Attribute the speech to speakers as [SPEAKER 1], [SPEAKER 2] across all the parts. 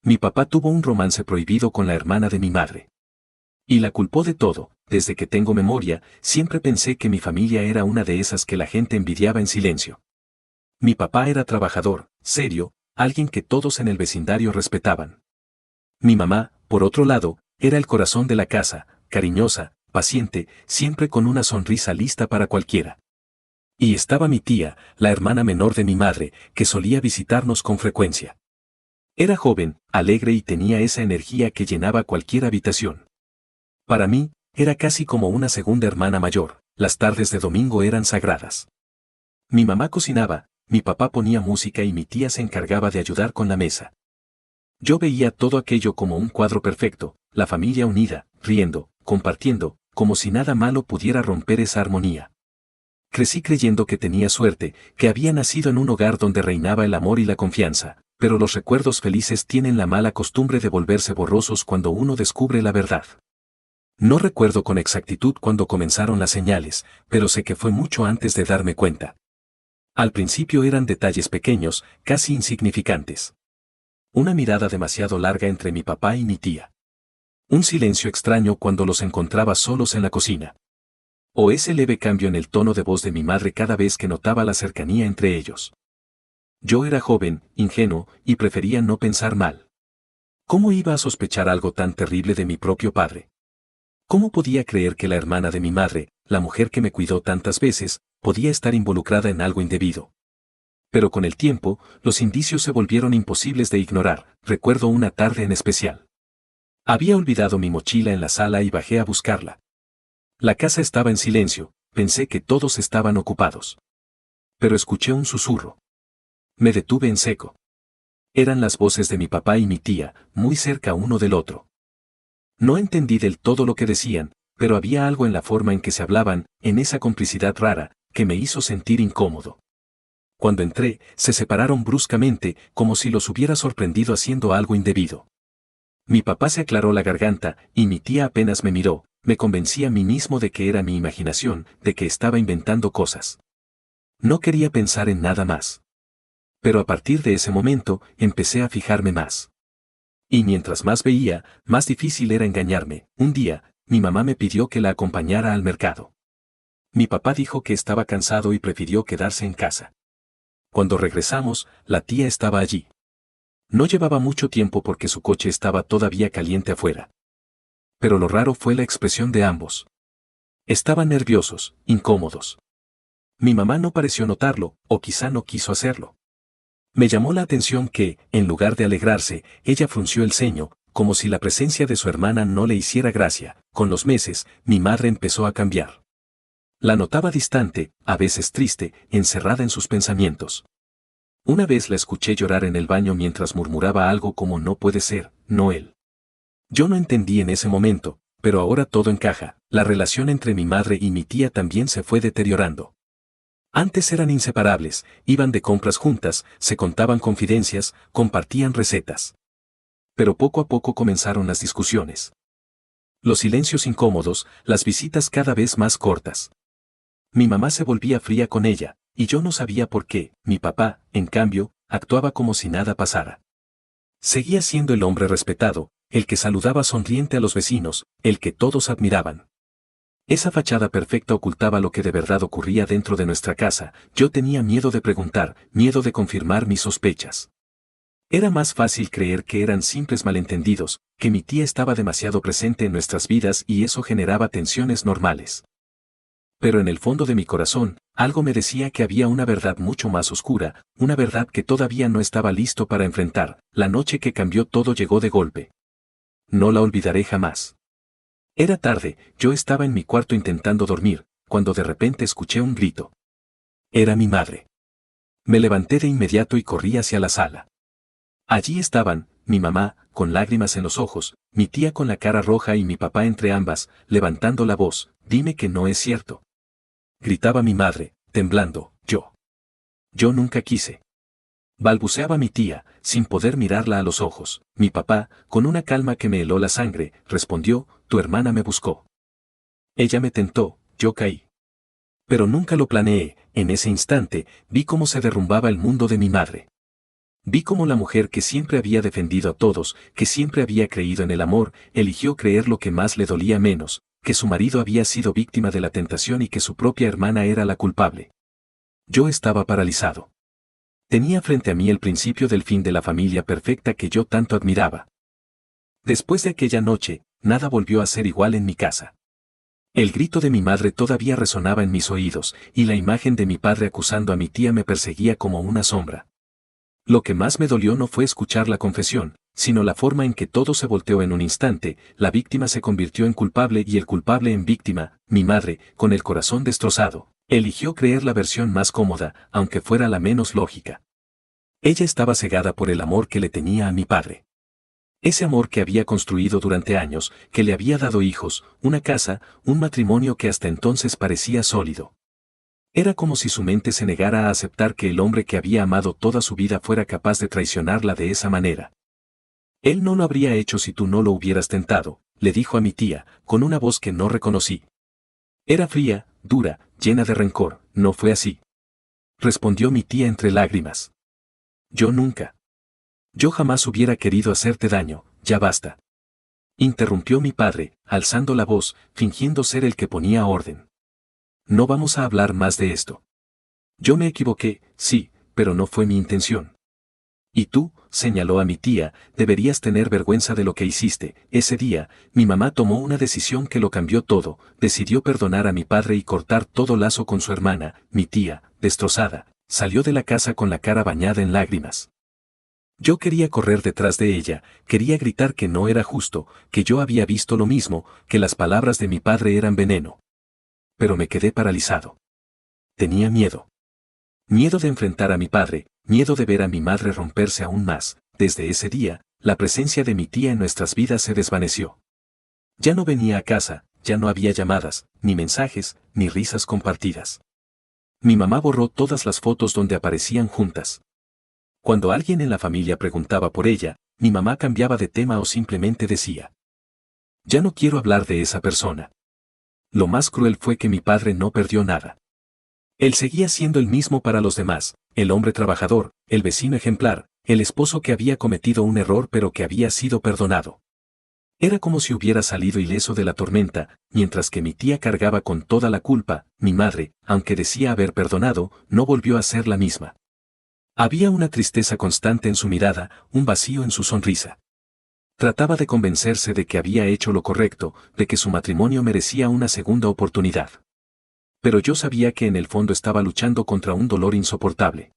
[SPEAKER 1] Mi papá tuvo un romance prohibido con la hermana de mi madre. Y la culpó de todo. Desde que tengo memoria, siempre pensé que mi familia era una de esas que la gente envidiaba en silencio. Mi papá era trabajador, serio, alguien que todos en el vecindario respetaban. Mi mamá, por otro lado, era el corazón de la casa, cariñosa, paciente, siempre con una sonrisa lista para cualquiera. Y estaba mi tía, la hermana menor de mi madre, que solía visitarnos con frecuencia. Era joven, alegre y tenía esa energía que llenaba cualquier habitación. Para mí, era casi como una segunda hermana mayor. Las tardes de domingo eran sagradas. Mi mamá cocinaba, mi papá ponía música y mi tía se encargaba de ayudar con la mesa. Yo veía todo aquello como un cuadro perfecto, la familia unida, riendo, compartiendo, como si nada malo pudiera romper esa armonía. Crecí creyendo que tenía suerte, que había nacido en un hogar donde reinaba el amor y la confianza, pero los recuerdos felices tienen la mala costumbre de volverse borrosos cuando uno descubre la verdad. No recuerdo con exactitud cuándo comenzaron las señales, pero sé que fue mucho antes de darme cuenta. Al principio eran detalles pequeños, casi insignificantes. Una mirada demasiado larga entre mi papá y mi tía. Un silencio extraño cuando los encontraba solos en la cocina. O ese leve cambio en el tono de voz de mi madre cada vez que notaba la cercanía entre ellos. Yo era joven, ingenuo, y prefería no pensar mal. ¿Cómo iba a sospechar algo tan terrible de mi propio padre? ¿Cómo podía creer que la hermana de mi madre, la mujer que me cuidó tantas veces, podía estar involucrada en algo indebido? Pero con el tiempo, los indicios se volvieron imposibles de ignorar. Recuerdo una tarde en especial. Había olvidado mi mochila en la sala y bajé a buscarla. La casa estaba en silencio, pensé que todos estaban ocupados. Pero escuché un susurro. Me detuve en seco. Eran las voces de mi papá y mi tía, muy cerca uno del otro. No entendí del todo lo que decían, pero había algo en la forma en que se hablaban, en esa complicidad rara, que me hizo sentir incómodo. Cuando entré, se separaron bruscamente, como si los hubiera sorprendido haciendo algo indebido. Mi papá se aclaró la garganta, y mi tía apenas me miró, me convencí a mí mismo de que era mi imaginación, de que estaba inventando cosas. No quería pensar en nada más. Pero a partir de ese momento, empecé a fijarme más. Y mientras más veía, más difícil era engañarme. Un día, mi mamá me pidió que la acompañara al mercado. Mi papá dijo que estaba cansado y prefirió quedarse en casa. Cuando regresamos, la tía estaba allí. No llevaba mucho tiempo porque su coche estaba todavía caliente afuera. Pero lo raro fue la expresión de ambos. Estaban nerviosos, incómodos. Mi mamá no pareció notarlo, o quizá no quiso hacerlo. Me llamó la atención que, en lugar de alegrarse, ella frunció el ceño, como si la presencia de su hermana no le hiciera gracia. Con los meses, mi madre empezó a cambiar. La notaba distante, a veces triste, encerrada en sus pensamientos. Una vez la escuché llorar en el baño mientras murmuraba algo como no puede ser, no él. Yo no entendí en ese momento, pero ahora todo encaja. La relación entre mi madre y mi tía también se fue deteriorando. Antes eran inseparables, iban de compras juntas, se contaban confidencias, compartían recetas. Pero poco a poco comenzaron las discusiones. Los silencios incómodos, las visitas cada vez más cortas. Mi mamá se volvía fría con ella, y yo no sabía por qué. Mi papá, en cambio, actuaba como si nada pasara. Seguía siendo el hombre respetado, el que saludaba sonriente a los vecinos, el que todos admiraban. Esa fachada perfecta ocultaba lo que de verdad ocurría dentro de nuestra casa. Yo tenía miedo de preguntar, miedo de confirmar mis sospechas. Era más fácil creer que eran simples malentendidos, que mi tía estaba demasiado presente en nuestras vidas y eso generaba tensiones normales. Pero en el fondo de mi corazón, algo me decía que había una verdad mucho más oscura, una verdad que todavía no estaba listo para enfrentar. La noche que cambió todo llegó de golpe. No la olvidaré jamás. Era tarde, yo estaba en mi cuarto intentando dormir, cuando de repente escuché un grito. Era mi madre. Me levanté de inmediato y corrí hacia la sala. Allí estaban, mi mamá, con lágrimas en los ojos, mi tía con la cara roja y mi papá entre ambas, levantando la voz. Dime que no es cierto. Gritaba mi madre, temblando. Yo nunca quise. Balbuceaba mi tía, sin poder mirarla a los ojos. Mi papá, con una calma que me heló la sangre, respondió, tu hermana me buscó. Ella me tentó, yo caí. Pero nunca lo planeé. En ese instante, vi cómo se derrumbaba el mundo de mi madre. Vi cómo la mujer que siempre había defendido a todos, que siempre había creído en el amor, eligió creer lo que más le dolía menos, que su marido había sido víctima de la tentación y que su propia hermana era la culpable. Yo estaba paralizado. Tenía frente a mí el principio del fin de la familia perfecta que yo tanto admiraba. Después de aquella noche, nada volvió a ser igual en mi casa. El grito de mi madre todavía resonaba en mis oídos, y la imagen de mi padre acusando a mi tía me perseguía como una sombra. Lo que más me dolió no fue escuchar la confesión, sino la forma en que todo se volteó en un instante. La víctima se convirtió en culpable y el culpable en víctima. Mi madre, con el corazón destrozado, eligió creer la versión más cómoda, aunque fuera la menos lógica. Ella estaba cegada por el amor que le tenía a mi padre. Ese amor que había construido durante años, que le había dado hijos, una casa, un matrimonio que hasta entonces parecía sólido. Era como si su mente se negara a aceptar que el hombre que había amado toda su vida fuera capaz de traicionarla de esa manera. Él no lo habría hecho si tú no lo hubieras tentado, le dijo a mi tía, con una voz que no reconocí. Era fría, dura, llena de rencor. No fue así, respondió mi tía entre lágrimas. Yo nunca. Yo jamás hubiera querido hacerte daño, ya basta. Interrumpió mi padre, alzando la voz, fingiendo ser el que ponía orden. No vamos a hablar más de esto. Yo me equivoqué, sí, pero no fue mi intención. Y tú, señaló a mi tía, deberías tener vergüenza de lo que hiciste. Ese día, mi mamá tomó una decisión que lo cambió todo, decidió perdonar a mi padre y cortar todo lazo con su hermana. Mi tía, destrozada, salió de la casa con la cara bañada en lágrimas. Yo quería correr detrás de ella, quería gritar que no era justo, que yo había visto lo mismo, que las palabras de mi padre eran veneno. Pero me quedé paralizado. Tenía miedo. Miedo de enfrentar a mi padre, miedo de ver a mi madre romperse aún más. Desde ese día, la presencia de mi tía en nuestras vidas se desvaneció. Ya no venía a casa, ya no había llamadas, ni mensajes, ni risas compartidas. Mi mamá borró todas las fotos donde aparecían juntas. Cuando alguien en la familia preguntaba por ella, mi mamá cambiaba de tema o simplemente decía: ya no quiero hablar de esa persona. Lo más cruel fue que mi padre no perdió nada. Él seguía siendo el mismo para los demás, el hombre trabajador, el vecino ejemplar, el esposo que había cometido un error pero que había sido perdonado. Era como si hubiera salido ileso de la tormenta, mientras que mi tía cargaba con toda la culpa. Mi madre, aunque decía haber perdonado, no volvió a ser la misma. Había una tristeza constante en su mirada, un vacío en su sonrisa. Trataba de convencerse de que había hecho lo correcto, de que su matrimonio merecía una segunda oportunidad. Pero yo sabía que en el fondo estaba luchando contra un dolor insoportable.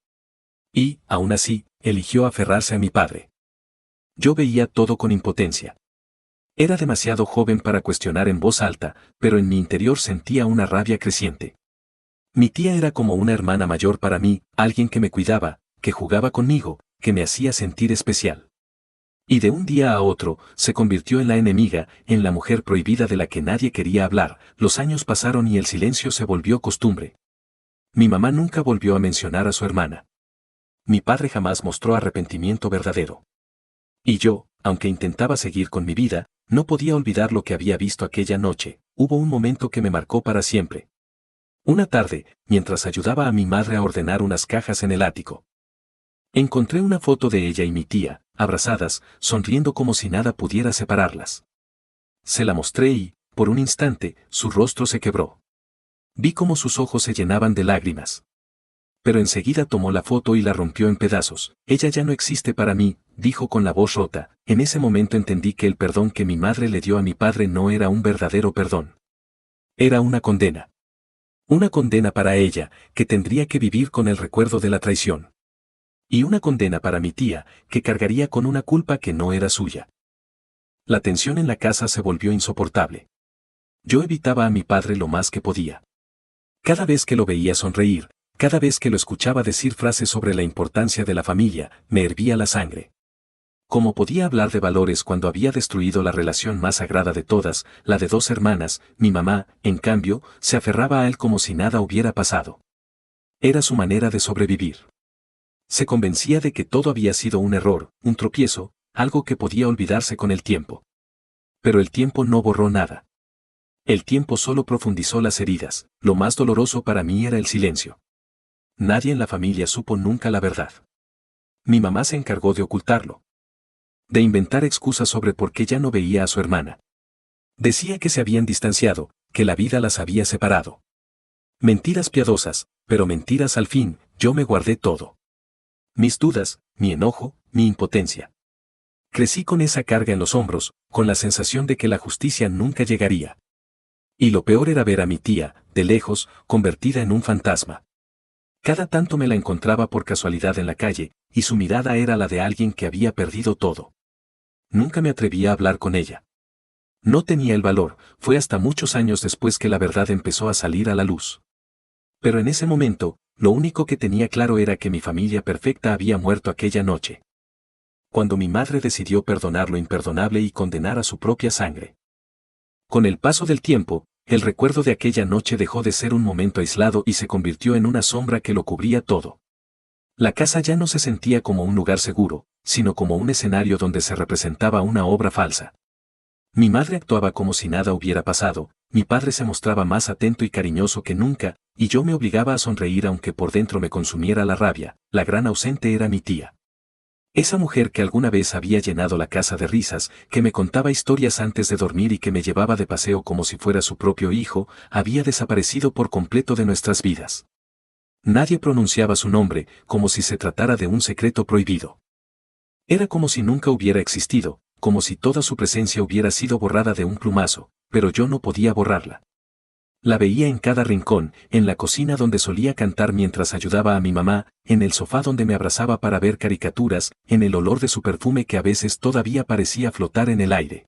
[SPEAKER 1] Y, aún así, eligió aferrarse a mi padre. Yo veía todo con impotencia. Era demasiado joven para cuestionar en voz alta, pero en mi interior sentía una rabia creciente. Mi tía era como una hermana mayor para mí, alguien que me cuidaba, que jugaba conmigo, que me hacía sentir especial. Y de un día a otro, se convirtió en la enemiga, en la mujer prohibida de la que nadie quería hablar. Los años pasaron y el silencio se volvió costumbre. Mi mamá nunca volvió a mencionar a su hermana. Mi padre jamás mostró arrepentimiento verdadero. Y yo, aunque intentaba seguir con mi vida, no podía olvidar lo que había visto aquella noche. Hubo un momento que me marcó para siempre. Una tarde, mientras ayudaba a mi madre a ordenar unas cajas en el ático, encontré una foto de ella y mi tía, abrazadas, sonriendo como si nada pudiera separarlas. Se la mostré y, por un instante, su rostro se quebró. Vi cómo sus ojos se llenaban de lágrimas. Pero enseguida tomó la foto y la rompió en pedazos. Ella ya no existe para mí, dijo con la voz rota. En ese momento entendí que el perdón que mi madre le dio a mi padre no era un verdadero perdón. Era una condena. Una condena para ella, que tendría que vivir con el recuerdo de la traición. Y una condena para mi tía, que cargaría con una culpa que no era suya. La tensión en la casa se volvió insoportable. Yo evitaba a mi padre lo más que podía. Cada vez que lo veía sonreír, cada vez que lo escuchaba decir frases sobre la importancia de la familia, me hervía la sangre. ¿Cómo podía hablar de valores cuando había destruido la relación más sagrada de todas, la de dos hermanas? Mi mamá, en cambio, se aferraba a él como si nada hubiera pasado. Era su manera de sobrevivir. Se convencía de que todo había sido un error, un tropiezo, algo que podía olvidarse con el tiempo. Pero el tiempo no borró nada. El tiempo solo profundizó las heridas. Lo más doloroso para mí era el silencio. Nadie en la familia supo nunca la verdad. Mi mamá se encargó de ocultarlo, de inventar excusas sobre por qué ya no veía a su hermana. Decía que se habían distanciado, que la vida las había separado. Mentiras piadosas, pero mentiras al fin. Yo me guardé todo. Mis dudas, mi enojo, mi impotencia. Crecí con esa carga en los hombros, con la sensación de que la justicia nunca llegaría. Y lo peor era ver a mi tía, de lejos, convertida en un fantasma. Cada tanto me la encontraba por casualidad en la calle, y su mirada era la de alguien que había perdido todo. Nunca me atrevía a hablar con ella. No tenía el valor. Fue hasta muchos años después que la verdad empezó a salir a la luz. Pero en ese momento, lo único que tenía claro era que mi familia perfecta había muerto aquella noche. Cuando mi madre decidió perdonar lo imperdonable y condenar a su propia sangre. Con el paso del tiempo, el recuerdo de aquella noche dejó de ser un momento aislado y se convirtió en una sombra que lo cubría todo. La casa ya no se sentía como un lugar seguro, sino como un escenario donde se representaba una obra falsa. Mi madre actuaba como si nada hubiera pasado, mi padre se mostraba más atento y cariñoso que nunca, y yo me obligaba a sonreír aunque por dentro me consumiera la rabia. La gran ausente era mi tía. Esa mujer que alguna vez había llenado la casa de risas, que me contaba historias antes de dormir y que me llevaba de paseo como si fuera su propio hijo, había desaparecido por completo de nuestras vidas. Nadie pronunciaba su nombre, como si se tratara de un secreto prohibido. Era como si nunca hubiera existido, como si toda su presencia hubiera sido borrada de un plumazo, pero yo no podía borrarla. La veía en cada rincón, en la cocina donde solía cantar mientras ayudaba a mi mamá, en el sofá donde me abrazaba para ver caricaturas, en el olor de su perfume que a veces todavía parecía flotar en el aire.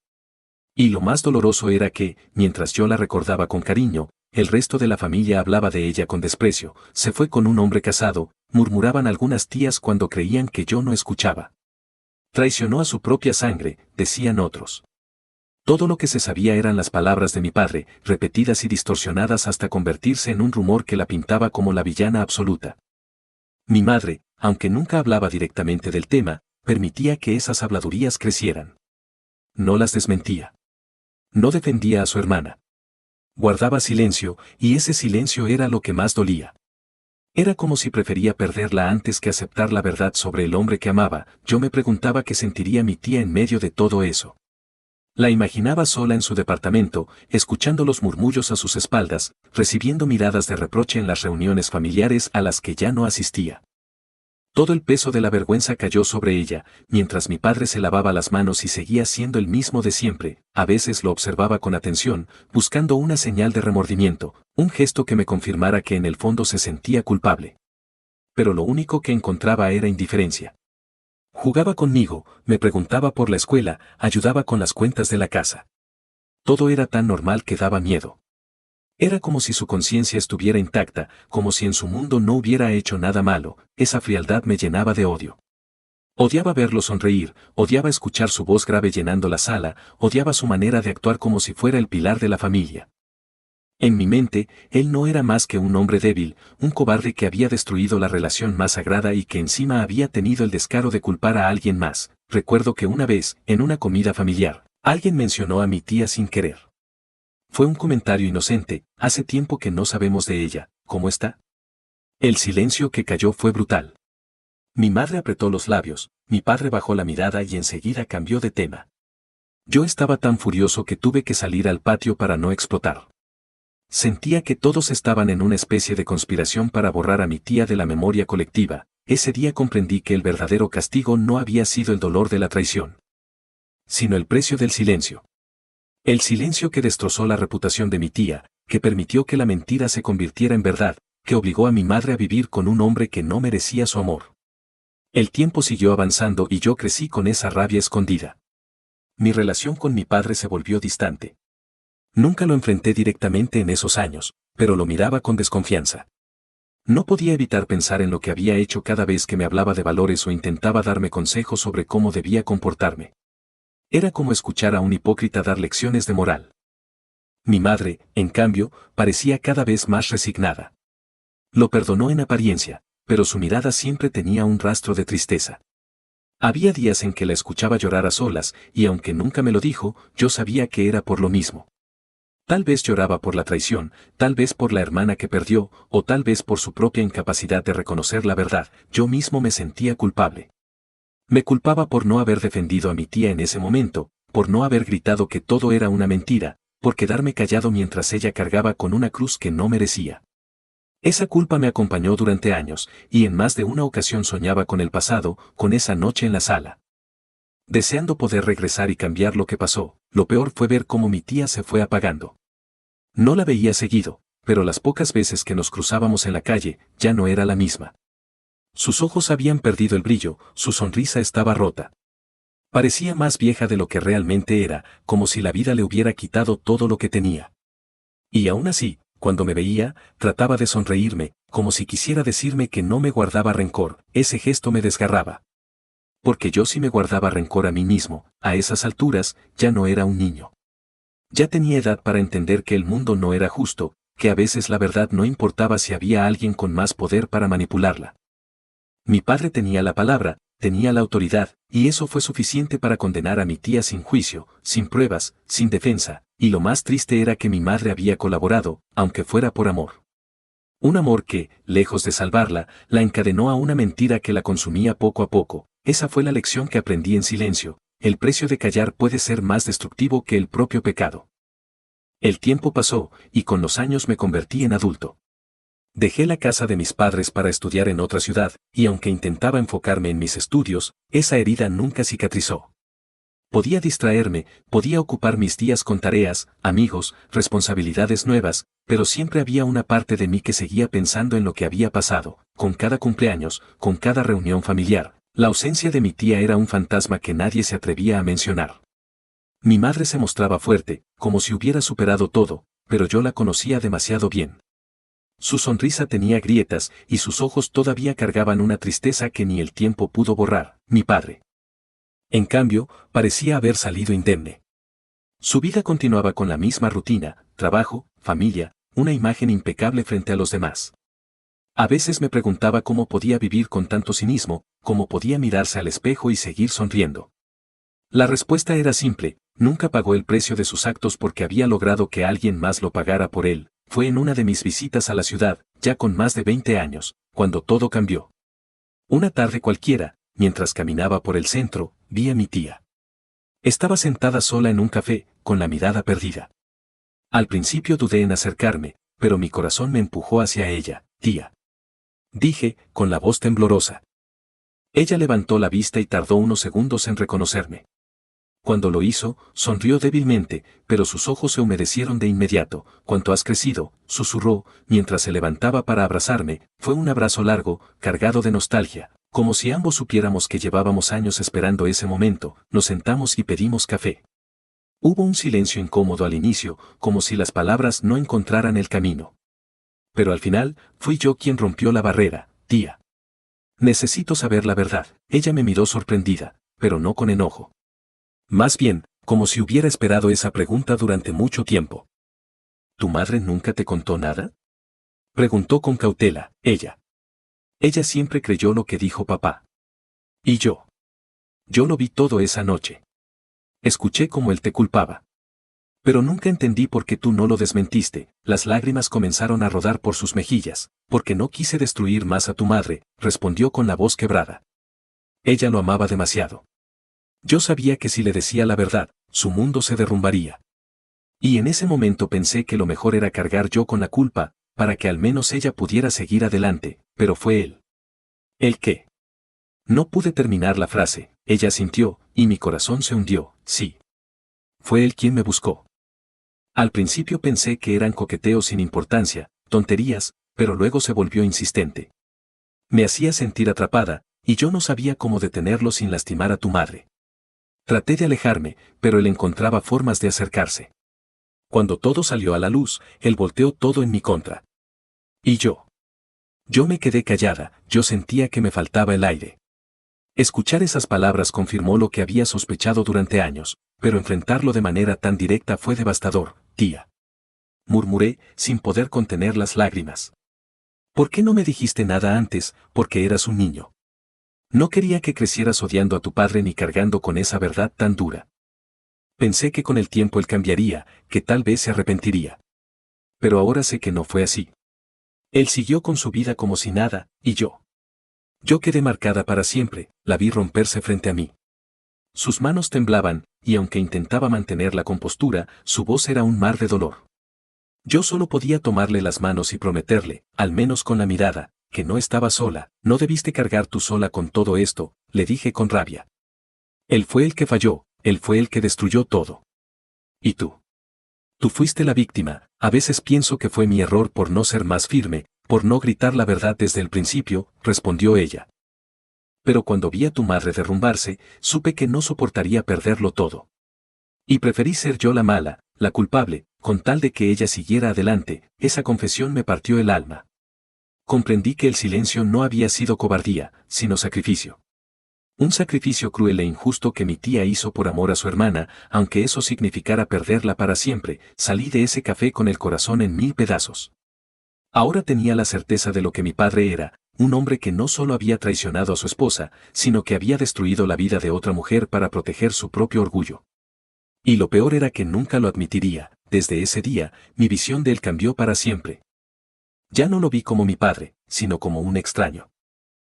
[SPEAKER 1] Y lo más doloroso era que, mientras yo la recordaba con cariño, el resto de la familia hablaba de ella con desprecio. Se fue con un hombre casado, murmuraban algunas tías cuando creían que yo no escuchaba. Traicionó a su propia sangre, decían otros. Todo lo que se sabía eran las palabras de mi padre, repetidas y distorsionadas hasta convertirse en un rumor que la pintaba como la villana absoluta. Mi madre, aunque nunca hablaba directamente del tema, permitía que esas habladurías crecieran. No las desmentía. No defendía a su hermana. Guardaba silencio, y ese silencio era lo que más dolía. Era como si prefería perderla antes que aceptar la verdad sobre el hombre que amaba. Yo me preguntaba qué sentiría mi tía en medio de todo eso. La imaginaba sola en su departamento, escuchando los murmullos a sus espaldas, recibiendo miradas de reproche en las reuniones familiares a las que ya no asistía. Todo el peso de la vergüenza cayó sobre ella, mientras mi padre se lavaba las manos y seguía siendo el mismo de siempre. A veces lo observaba con atención, buscando una señal de remordimiento, un gesto que me confirmara que en el fondo se sentía culpable. Pero lo único que encontraba era indiferencia. Jugaba conmigo, me preguntaba por la escuela, ayudaba con las cuentas de la casa. Todo era tan normal que daba miedo. Era como si su conciencia estuviera intacta, como si en su mundo no hubiera hecho nada malo. Esa frialdad me llenaba de odio. Odiaba verlo sonreír, odiaba escuchar su voz grave llenando la sala, odiaba su manera de actuar como si fuera el pilar de la familia. En mi mente, él no era más que un hombre débil, un cobarde que había destruido la relación más sagrada y que encima había tenido el descaro de culpar a alguien más. Recuerdo que una vez, en una comida familiar, alguien mencionó a mi tía sin querer. Fue un comentario inocente. Hace tiempo que no sabemos de ella. ¿Cómo está? El silencio que cayó fue brutal. Mi madre apretó los labios, mi padre bajó la mirada y enseguida cambió de tema. Yo estaba tan furioso que tuve que salir al patio para no explotar. Sentía que todos estaban en una especie de conspiración para borrar a mi tía de la memoria colectiva. Ese día comprendí que el verdadero castigo no había sido el dolor de la traición, sino el precio del silencio. El silencio que destrozó la reputación de mi tía, que permitió que la mentira se convirtiera en verdad, que obligó a mi madre a vivir con un hombre que no merecía su amor. El tiempo siguió avanzando y yo crecí con esa rabia escondida. Mi relación con mi padre se volvió distante. Nunca lo enfrenté directamente en esos años, pero lo miraba con desconfianza. No podía evitar pensar en lo que había hecho cada vez que me hablaba de valores o intentaba darme consejos sobre cómo debía comportarme. Era como escuchar a un hipócrita dar lecciones de moral. Mi madre, en cambio, parecía cada vez más resignada. Lo perdonó en apariencia, pero su mirada siempre tenía un rastro de tristeza. Había días en que la escuchaba llorar a solas, y aunque nunca me lo dijo, yo sabía que era por lo mismo. Tal vez lloraba por la traición, tal vez por la hermana que perdió, o tal vez por su propia incapacidad de reconocer la verdad. Yo mismo me sentía culpable. Me culpaba por no haber defendido a mi tía en ese momento, por no haber gritado que todo era una mentira, por quedarme callado mientras ella cargaba con una cruz que no merecía. Esa culpa me acompañó durante años, y en más de una ocasión soñaba con el pasado, con esa noche en la sala. Deseando poder regresar y cambiar lo que pasó, lo peor fue ver cómo mi tía se fue apagando. No la veía seguido, pero las pocas veces que nos cruzábamos en la calle, ya no era la misma. Sus ojos habían perdido el brillo, su sonrisa estaba rota. Parecía más vieja de lo que realmente era, como si la vida le hubiera quitado todo lo que tenía. Y aún así, cuando me veía, trataba de sonreírme, como si quisiera decirme que no me guardaba rencor. Ese gesto me desgarraba. Porque yo sí me guardaba rencor a mí mismo, a esas alturas, ya no era un niño. Ya tenía edad para entender que el mundo no era justo, que a veces la verdad no importaba si había alguien con más poder para manipularla. Mi padre tenía la palabra, tenía la autoridad, y eso fue suficiente para condenar a mi tía sin juicio, sin pruebas, sin defensa, y lo más triste era que mi madre había colaborado, aunque fuera por amor. Un amor que, lejos de salvarla, la encadenó a una mentira que la consumía poco a poco. Esa fue la lección que aprendí en silencio. El precio de callar puede ser más destructivo que el propio pecado. El tiempo pasó, y con los años me convertí en adulto. Dejé la casa de mis padres para estudiar en otra ciudad, y aunque intentaba enfocarme en mis estudios, esa herida nunca cicatrizó. Podía distraerme, podía ocupar mis días con tareas, amigos, responsabilidades nuevas, pero siempre había una parte de mí que seguía pensando en lo que había pasado, con cada cumpleaños, con cada reunión familiar. La ausencia de mi tía era un fantasma que nadie se atrevía a mencionar. Mi madre se mostraba fuerte, como si hubiera superado todo, pero yo la conocía demasiado bien. Su sonrisa tenía grietas y sus ojos todavía cargaban una tristeza que ni el tiempo pudo borrar. Mi padre, en cambio, parecía haber salido indemne. Su vida continuaba con la misma rutina, trabajo, familia, una imagen impecable frente a los demás. A veces me preguntaba cómo podía vivir con tanto cinismo, cómo podía mirarse al espejo y seguir sonriendo. La respuesta era simple: nunca pagó el precio de sus actos porque había logrado que alguien más lo pagara por él. Fue en una de mis visitas a la ciudad, ya con más de 20 años, cuando todo cambió. Una tarde cualquiera, mientras caminaba por el centro, vi a mi tía. Estaba sentada sola en un café, con la mirada perdida. Al principio dudé en acercarme, pero mi corazón me empujó hacia ella. Tía, dije, con la voz temblorosa. Ella levantó la vista y tardó unos segundos en reconocerme. Cuando lo hizo, sonrió débilmente, pero sus ojos se humedecieron de inmediato. «¿Cuánto has crecido?», susurró, mientras se levantaba para abrazarme. Fue un abrazo largo, cargado de nostalgia. Como si ambos supiéramos que llevábamos años esperando ese momento, nos sentamos y pedimos café. Hubo un silencio incómodo al inicio, como si las palabras no encontraran el camino. Pero al final, fui yo quien rompió la barrera. «Tía, necesito saber la verdad». Ella me miró sorprendida, pero no con enojo. Más bien, como si hubiera esperado esa pregunta durante mucho tiempo. «¿Tu madre nunca te contó nada?», preguntó con cautela. Ella siempre creyó lo que dijo papá. Y yo lo vi todo esa noche. Escuché cómo él te culpaba. Pero nunca entendí por qué tú no lo desmentiste. Las lágrimas comenzaron a rodar por sus mejillas. «Porque no quise destruir más a tu madre», respondió con la voz quebrada. Ella lo amaba demasiado. Yo sabía que si le decía la verdad, su mundo se derrumbaría. Y en ese momento pensé que lo mejor era cargar yo con la culpa, para que al menos ella pudiera seguir adelante, pero fue él. ¿El qué? No pude terminar la frase. Ella sintió, y mi corazón se hundió. Sí. Fue él quien me buscó. Al principio pensé que eran coqueteos sin importancia, tonterías, pero luego se volvió insistente. Me hacía sentir atrapada, y yo no sabía cómo detenerlo sin lastimar a tu madre. Traté de alejarme, pero él encontraba formas de acercarse. Cuando todo salió a la luz, él volteó todo en mi contra. Y yo me quedé callada. Yo sentía que me faltaba el aire. Escuchar esas palabras confirmó lo que había sospechado durante años, pero enfrentarlo de manera tan directa fue devastador. «Tía», murmuré, sin poder contener las lágrimas. «¿Por qué no me dijiste nada antes?». «Porque eras un niño. No quería que crecieras odiando a tu padre ni cargando con esa verdad tan dura. Pensé que con el tiempo él cambiaría, que tal vez se arrepentiría. Pero ahora sé que no fue así. Él siguió con su vida como si nada, y yo quedé marcada para siempre». la vi romperse frente a mí. Sus manos temblaban, y aunque intentaba mantener la compostura, su voz era un mar de dolor. Yo solo podía tomarle las manos y prometerle, al menos con la mirada, que no estaba sola. No debiste cargar tú sola con todo esto, le dije con rabia. Él fue el que falló, él fue el que destruyó todo. ¿Y tú? Tú fuiste la víctima. A veces pienso que fue mi error por no ser más firme, por no gritar la verdad desde el principio, respondió ella. Pero cuando vi a tu madre derrumbarse, supe que no soportaría perderlo todo. Y preferí ser yo la mala, la culpable, con tal de que ella siguiera adelante. Esa confesión me partió el alma. Comprendí que el silencio no había sido cobardía, sino sacrificio. Un sacrificio cruel e injusto que mi tía hizo por amor a su hermana, aunque eso significara perderla para siempre. Salí de ese café con el corazón en 1000 pedazos. Ahora tenía la certeza de lo que mi padre era, un hombre que no solo había traicionado a su esposa, sino que había destruido la vida de otra mujer para proteger su propio orgullo. Y lo peor era que nunca lo admitiría. Desde ese día, mi visión de él cambió para siempre. Ya no lo vi como mi padre, sino como un extraño.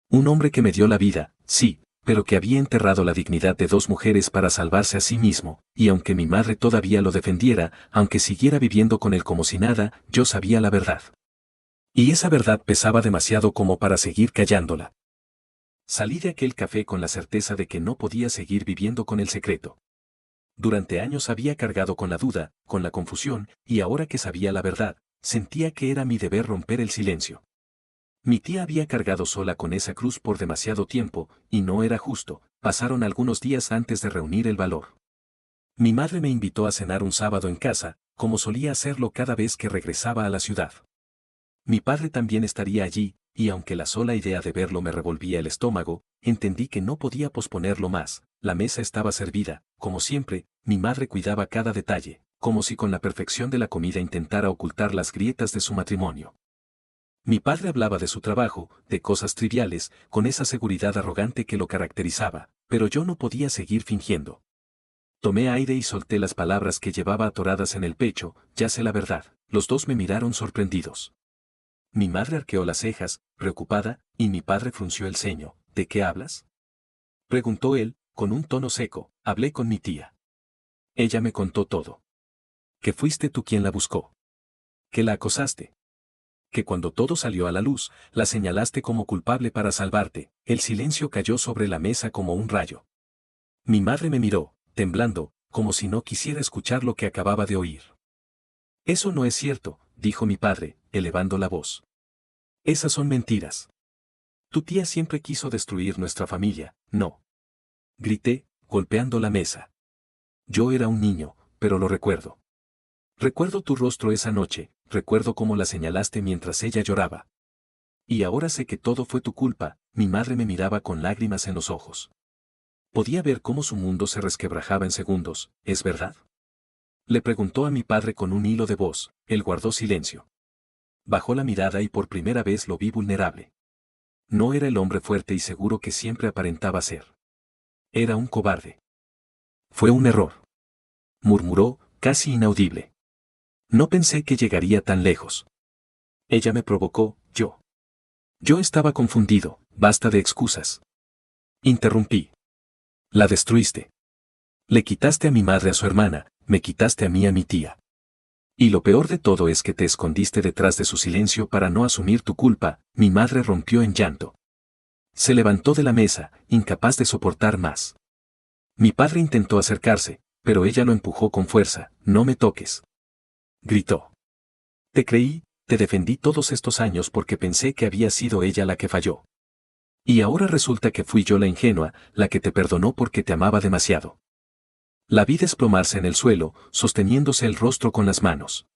[SPEAKER 1] Un hombre que me dio la vida, sí, pero que había enterrado la dignidad de 2 mujeres para salvarse a sí mismo, y aunque mi madre todavía lo defendiera, aunque siguiera viviendo con él como si nada, yo sabía la verdad. Y esa verdad pesaba demasiado como para seguir callándola. Salí de aquel café con la certeza de que no podía seguir viviendo con el secreto. Durante años había cargado con la duda, con la confusión, y ahora que sabía la verdad, sentía que era mi deber romper el silencio. Mi tía había cargado sola con esa cruz por demasiado tiempo, y no era justo. Pasaron algunos días antes de reunir el valor. Mi madre me invitó a cenar un sábado en casa, como solía hacerlo cada vez que regresaba a la ciudad. Mi padre también estaría allí, y aunque la sola idea de verlo me revolvía el estómago, entendí que no podía posponerlo más. La mesa estaba servida, como siempre, mi madre cuidaba cada detalle, como si con la perfección de la comida intentara ocultar las grietas de su matrimonio. Mi padre hablaba de su trabajo, de cosas triviales, con esa seguridad arrogante que lo caracterizaba, pero yo no podía seguir fingiendo. Tomé aire y solté las palabras que llevaba atoradas en el pecho. Ya sé la verdad. Los dos me miraron sorprendidos. Mi madre arqueó las cejas, preocupada, y mi padre frunció el ceño. ¿De qué hablas?, preguntó él, con un tono seco. Hablé con mi tía. Ella me contó todo. Que fuiste tú quien la buscó. Que la acosaste. Que cuando todo salió a la luz, la señalaste como culpable para salvarte. El silencio cayó sobre la mesa como un rayo. Mi madre me miró, temblando, como si no quisiera escuchar lo que acababa de oír. Eso no es cierto, dijo mi padre, elevando la voz. Esas son mentiras. Tu tía siempre quiso destruir nuestra familia, no. Grité, golpeando la mesa. Yo era un niño, pero lo recuerdo. Recuerdo tu rostro esa noche, recuerdo cómo la señalaste mientras ella lloraba. Y ahora sé que todo fue tu culpa. Mi madre me miraba con lágrimas en los ojos. Podía ver cómo su mundo se resquebrajaba en segundos. ¿Es verdad?, le preguntó a mi padre con un hilo de voz. Él guardó silencio. Bajó la mirada y por primera vez lo vi vulnerable. No era el hombre fuerte y seguro que siempre aparentaba ser. Era un cobarde. Fue un error, murmuró, casi inaudible. No pensé que llegaría tan lejos. Ella me provocó. Yo estaba confundido. Basta de excusas, interrumpí. La destruiste. Le quitaste a mi madre a su hermana, me quitaste a mí a mi tía. Y lo peor de todo es que te escondiste detrás de su silencio para no asumir tu culpa. Mi madre rompió en llanto. Se levantó de la mesa, incapaz de soportar más. Mi padre intentó acercarse, pero ella lo empujó con fuerza. No me toques, gritó. Te creí, te defendí todos estos años porque pensé que había sido ella la que falló. Y ahora resulta que fui yo la ingenua, la que te perdonó porque te amaba demasiado. La vi desplomarse en el suelo, sosteniéndose el rostro con las manos.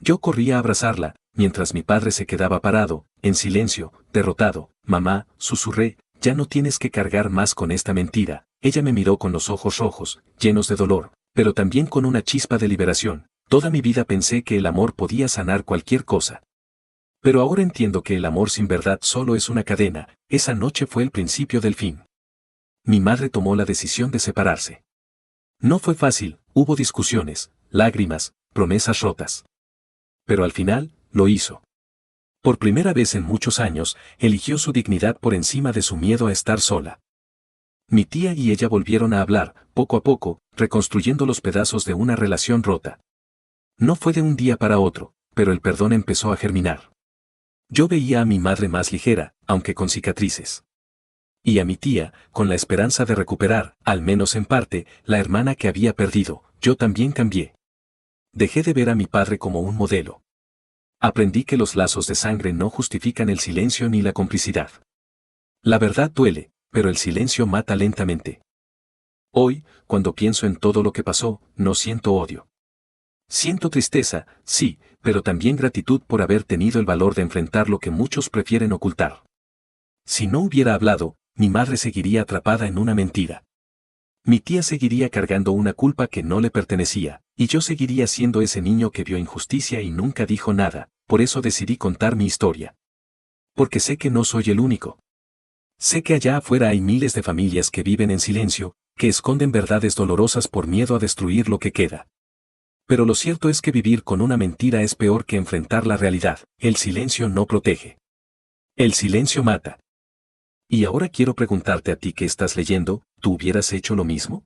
[SPEAKER 1] Yo corrí a abrazarla, mientras mi padre se quedaba parado, en silencio, derrotado. Mamá, susurré, ya no tienes que cargar más con esta mentira. Ella me miró con los ojos rojos, llenos de dolor, pero también con una chispa de liberación. Toda mi vida pensé que el amor podía sanar cualquier cosa. Pero ahora entiendo que el amor sin verdad solo es una cadena. Esa noche fue el principio del fin. Mi madre tomó la decisión de separarse. No fue fácil, hubo discusiones, lágrimas, promesas rotas. Pero al final, lo hizo. Por primera vez en muchos años, eligió su dignidad por encima de su miedo a estar sola. Mi tía y ella volvieron a hablar, poco a poco, reconstruyendo los pedazos de una relación rota. No fue de un día para otro, pero el perdón empezó a germinar. Yo veía a mi madre más ligera, aunque con cicatrices. Y a mi tía, con la esperanza de recuperar, al menos en parte, la hermana que había perdido. Yo también cambié. Dejé de ver a mi padre como un modelo. Aprendí que los lazos de sangre no justifican el silencio ni la complicidad. La verdad duele, pero el silencio mata lentamente. Hoy, cuando pienso en todo lo que pasó, no siento odio. Siento tristeza, sí, pero también gratitud por haber tenido el valor de enfrentar lo que muchos prefieren ocultar. Si no hubiera hablado, mi madre seguiría atrapada en una mentira. Mi tía seguiría cargando una culpa que no le pertenecía, y yo seguiría siendo ese niño que vio injusticia y nunca dijo nada. Por eso decidí contar mi historia. Porque sé que no soy el único. Sé que allá afuera hay miles de familias que viven en silencio, que esconden verdades dolorosas por miedo a destruir lo que queda. Pero lo cierto es que vivir con una mentira es peor que enfrentar la realidad. El silencio no protege. El silencio mata. Y ahora quiero preguntarte a ti que estás leyendo, ¿tú hubieras hecho lo mismo?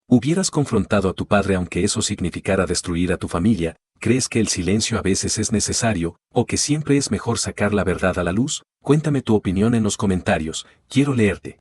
[SPEAKER 1] ¿Hubieras confrontado a tu padre aunque eso significara destruir a tu familia? ¿Crees que el silencio a veces es necesario, o que siempre es mejor sacar la verdad a la luz? Cuéntame tu opinión en los comentarios, quiero leerte.